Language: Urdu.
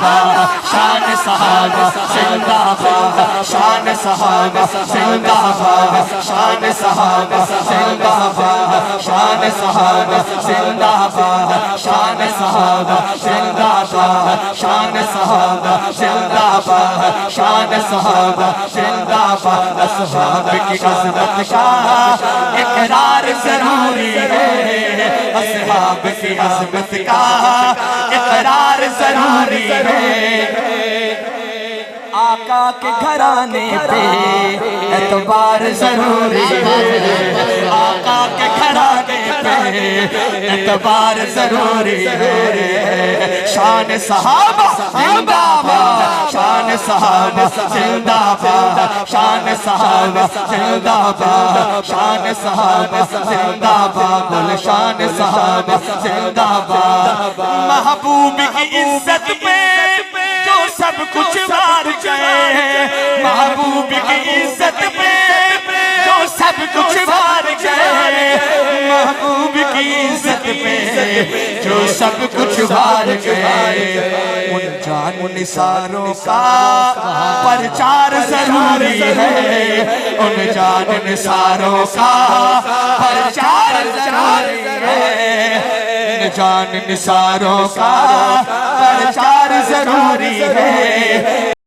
باد شان صحابہ زندہ باد شان صحابہ زندہ باد شان صحابہ زندہ باد شان صحابہ زندہ باد شان صحابہ زندہ باد شان صحابہ زندہ باد شان صحابہ زندہ باد اصحاب کی عظمت کا اقرار ضروری ہے اصحاب کی عظمت کا اقرار ضروری ہے آقا کے گھرانے پہ اعتبار ضروری ہے آقا کے گھرانے پہ اعتبار ضروری ہے شان صحابہ زندہ باد شان صحابہ زندہ باد شان صحابہ زندہ باد شان صحابہ زندہ باد بول شان صحابہ زندہ باد محبوب کی عزت پہ جو سب کچھ وار گئے محبوب کی عزت پہ جو سب کچھ وار گئے محبوب کی عزت پہ جو سب کچھ وار گئے ان جان نثاروں کا پرچار ضروری ہے ان جان نثاروں کا پرچار ضروری ہے جان نثاروں کا پرچار ضروری ہے